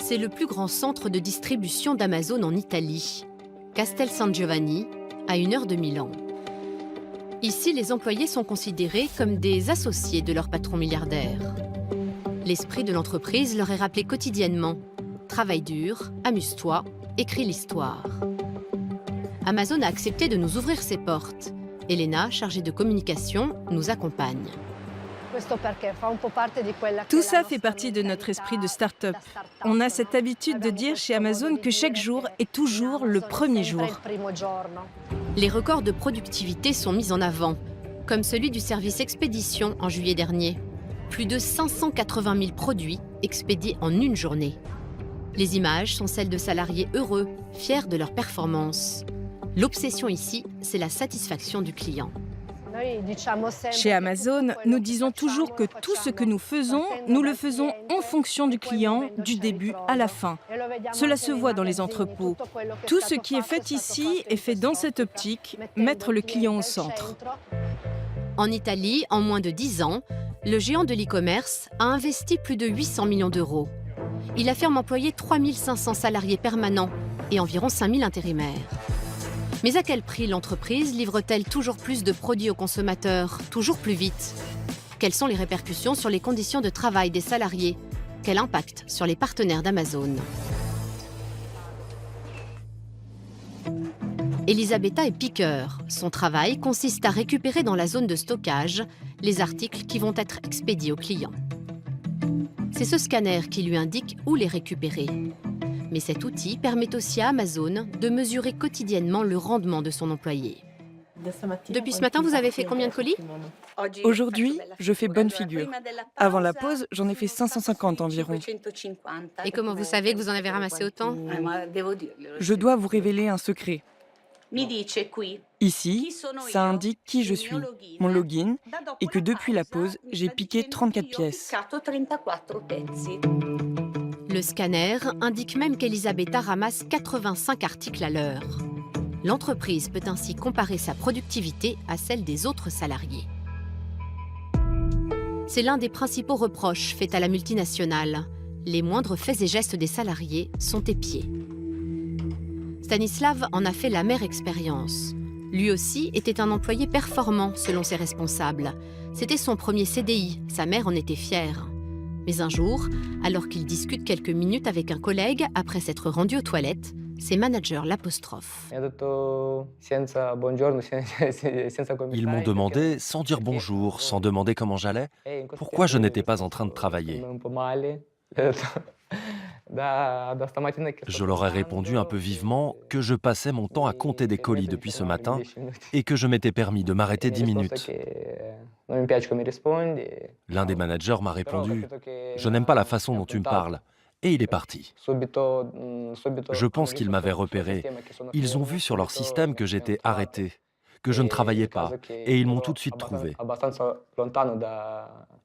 C'est le plus grand centre de distribution d'Amazon en Italie, Castel San Giovanni, à 1 heure de Milan. Ici, les employés sont considérés comme des associés de leur patron milliardaire. L'esprit de l'entreprise leur est rappelé quotidiennement. Travaille dur, amuse-toi, écris l'histoire. Amazon a accepté de nous ouvrir ses portes. Elena, chargée de communication, nous accompagne. Tout ça fait partie de notre esprit de start-up. On a cette habitude de dire chez Amazon que chaque jour est toujours le premier jour. Les records de productivité sont mis en avant, comme celui du service expédition en juillet dernier. Plus de 580 000 produits expédiés en une journée. Les images sont celles de salariés heureux, fiers de leur performance. L'obsession ici, c'est la satisfaction du client. Chez Amazon, nous disons toujours que tout ce que nous le faisons en fonction du client, du début à la fin. Cela se voit dans les entrepôts. Tout ce qui est fait ici est fait dans cette optique, mettre le client au centre. En Italie, en moins de 10 ans, le géant de l'e-commerce a investi plus de 800 millions d'euros. Il affirme employer 3 500 salariés permanents et environ 5 000 intérimaires. Mais à quel prix l'entreprise livre-t-elle toujours plus de produits aux consommateurs, toujours plus vite? Quelles sont les répercussions sur les conditions de travail des salariés? Quel impact sur les partenaires d'Amazon? Elisabetta est piqueur. Son travail consiste à récupérer dans la zone de stockage les articles qui vont être expédiés aux clients. C'est ce scanner qui lui indique où les récupérer. Mais cet outil permet aussi à Amazon de mesurer quotidiennement le rendement de son employé. Depuis ce matin, vous avez fait combien de colis? Aujourd'hui, je fais bonne figure. Avant la pause, j'en ai fait 550 environ. Et comment vous savez que vous en avez ramassé autant? Je dois vous révéler un secret. Ici, ça indique qui je suis, mon login, et que depuis la pause, j'ai piqué 34 pièces. Le scanner indique même qu'Elisabetta ramasse 85 articles à l'heure. L'entreprise peut ainsi comparer sa productivité à celle des autres salariés. C'est l'un des principaux reproches faits à la multinationale. Les moindres faits et gestes des salariés sont épiés. Stanislav en a fait l'amère expérience. Lui aussi était un employé performant selon ses responsables. C'était son premier CDI, sa mère en était fière. Mais un jour, alors qu'il discute quelques minutes avec un collègue après s'être rendu aux toilettes, ses managers l'apostrophent. Ils m'ont demandé, sans dire bonjour, sans demander comment j'allais, pourquoi je n'étais pas en train de travailler. Je leur ai répondu un peu vivement que je passais mon temps à compter des colis depuis ce matin et que je m'étais permis de m'arrêter 10 minutes. L'un des managers m'a répondu « Je n'aime pas la façon dont tu me parles » et il est parti. Je pense qu'ils m'avaient repéré. Ils ont vu sur leur système que j'étais arrêté, que je ne travaillais pas et ils m'ont tout de suite trouvé.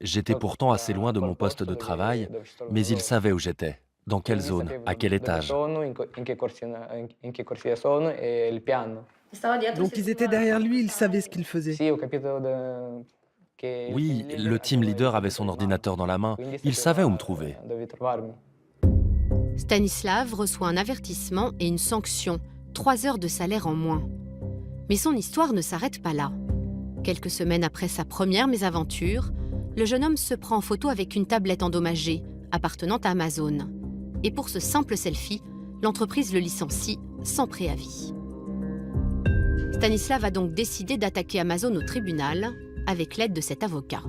J'étais pourtant assez loin de mon poste de travail, mais ils savaient où j'étais. Dans quelle zone? À quel étage? Donc ils étaient derrière lui, ils savaient ce qu'il faisait. Oui, le team leader avait son ordinateur dans la main. Il savait où me trouver. Stanislav reçoit un avertissement et une sanction, 3 heures de salaire en moins. Mais son histoire ne s'arrête pas là. Quelques semaines après sa première mésaventure, le jeune homme se prend en photo avec une tablette endommagée, appartenant à Amazon. Et pour ce simple selfie, l'entreprise le licencie sans préavis. Stanislav a donc décidé d'attaquer Amazon au tribunal avec l'aide de cet avocat.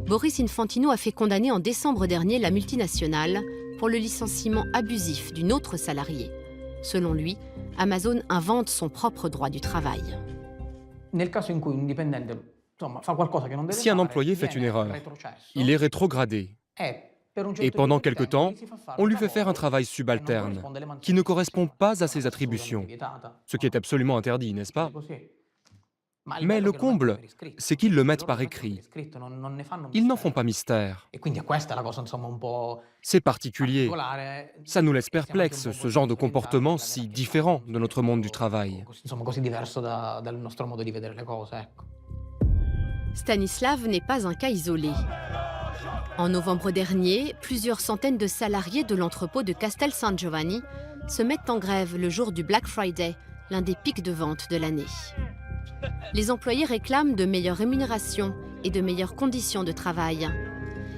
Boris Infantino a fait condamner en décembre dernier la multinationale pour le licenciement abusif d'une autre salariée. Selon lui, Amazon invente son propre droit du travail. Si un employé fait une erreur, il est rétrogradé. Et pendant quelque temps, on lui fait faire un travail subalterne qui ne correspond pas à ses attributions, ce qui est absolument interdit, n'est-ce pas? Mais le comble, c'est qu'ils le mettent par écrit. Ils n'en font pas mystère. C'est particulier. Ça nous laisse perplexes, ce genre de comportement si différent de notre monde du travail. Stanislav n'est pas un cas isolé. En novembre dernier, plusieurs centaines de salariés de l'entrepôt de Castel San Giovanni se mettent en grève le jour du Black Friday, l'un des pics de vente de l'année. Les employés réclament de meilleures rémunérations et de meilleures conditions de travail.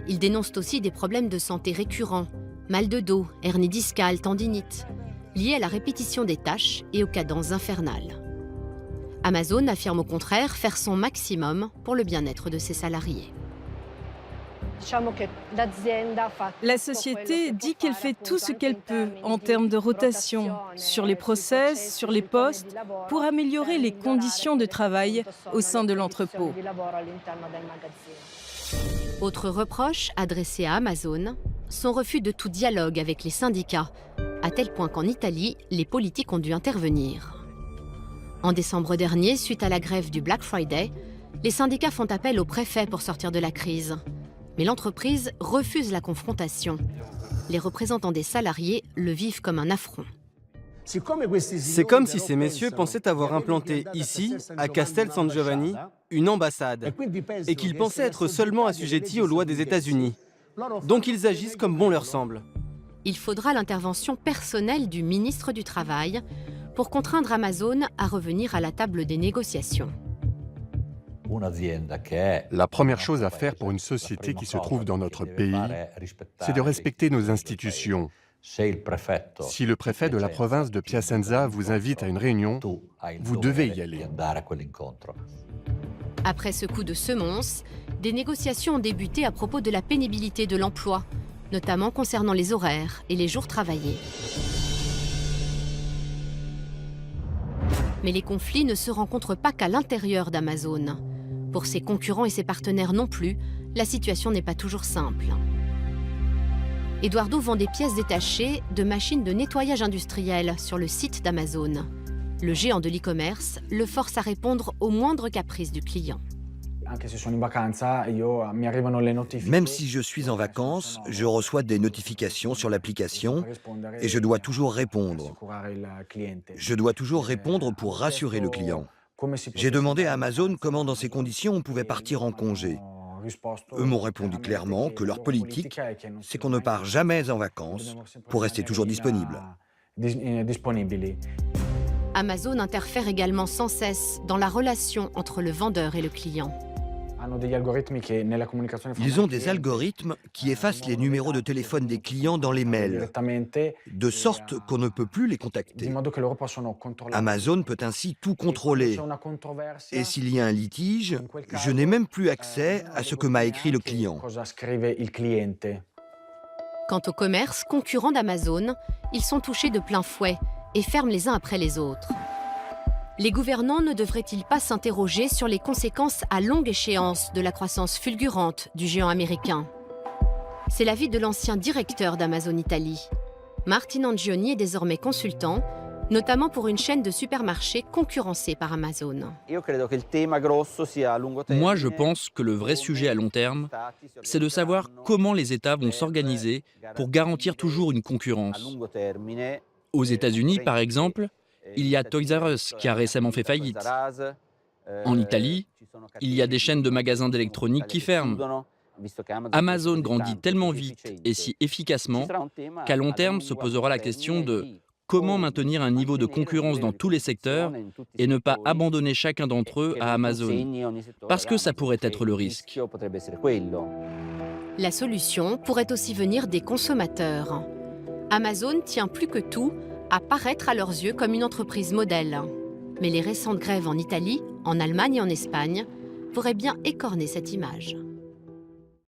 Ils dénoncent aussi des problèmes de santé récurrents, mal de dos, hernie discale, tendinite, liés à la répétition des tâches et aux cadences infernales. Amazon affirme au contraire faire son maximum pour le bien-être de ses salariés. La société dit qu'elle fait tout ce qu'elle peut en termes de rotation, sur les process, sur les postes, pour améliorer les conditions de travail au sein de l'entrepôt. Autre reproche adressé à Amazon, son refus de tout dialogue avec les syndicats, à tel point qu'en Italie, les politiques ont dû intervenir. En décembre dernier, suite à la grève du Black Friday, les syndicats font appel au préfet pour sortir de la crise. Mais l'entreprise refuse la confrontation. Les représentants des salariés le vivent comme un affront. C'est comme si ces messieurs pensaient avoir implanté ici, à Castel San Giovanni, une ambassade, et qu'ils pensaient être seulement assujettis aux lois des États-Unis. Donc ils agissent comme bon leur semble. Il faudra l'intervention personnelle du ministre du Travail pour contraindre Amazon à revenir à la table des négociations. La première chose à faire pour une société qui se trouve dans notre pays, c'est de respecter nos institutions. Si le préfet de la province de Piacenza vous invite à une réunion, vous devez y aller. Après ce coup de semonce, des négociations ont débuté à propos de la pénibilité de l'emploi, notamment concernant les horaires et les jours travaillés. Mais les conflits ne se rencontrent pas qu'à l'intérieur d'Amazon. Pour ses concurrents et ses partenaires non plus, la situation n'est pas toujours simple. Eduardo vend des pièces détachées de machines de nettoyage industriel sur le site d'Amazon. Le géant de l'e-commerce le force à répondre aux moindres caprices du client. Même si je suis en vacances, je reçois des notifications sur l'application et je dois toujours répondre. Je dois toujours répondre pour rassurer le client. J'ai demandé à Amazon comment dans ces conditions on pouvait partir en congé. Eux m'ont répondu clairement que leur politique, c'est qu'on ne part jamais en vacances pour rester toujours disponible. Amazon interfère également sans cesse dans la relation entre le vendeur et le client. Ils ont des algorithmes qui effacent les numéros de téléphone des clients dans les mails, de sorte qu'on ne peut plus les contacter. Amazon peut ainsi tout contrôler. Et s'il y a un litige, je n'ai même plus accès à ce que m'a écrit le client. Quant aux commerces concurrents d'Amazon, ils sont touchés de plein fouet et ferment les uns après les autres. Les gouvernants ne devraient-ils pas s'interroger sur les conséquences à longue échéance de la croissance fulgurante du géant américain? C'est l'avis de l'ancien directeur d'Amazon Italie. Martin Angioni est désormais consultant, notamment pour une chaîne de supermarchés concurrencée par Amazon. Moi, je pense que le vrai sujet à long terme, c'est de savoir comment les États vont s'organiser pour garantir toujours une concurrence. Aux États-Unis, par exemple, il y a Toys R Us qui a récemment fait faillite. En Italie, il y a des chaînes de magasins d'électronique qui ferment. Amazon grandit tellement vite et si efficacement qu'à long terme se posera la question de comment maintenir un niveau de concurrence dans tous les secteurs et ne pas abandonner chacun d'entre eux à Amazon, parce que ça pourrait être le risque. La solution pourrait aussi venir des consommateurs. Amazon tient plus que tout à paraître à leurs yeux comme une entreprise modèle. Mais les récentes grèves en Italie, en Allemagne et en Espagne pourraient bien écorner cette image.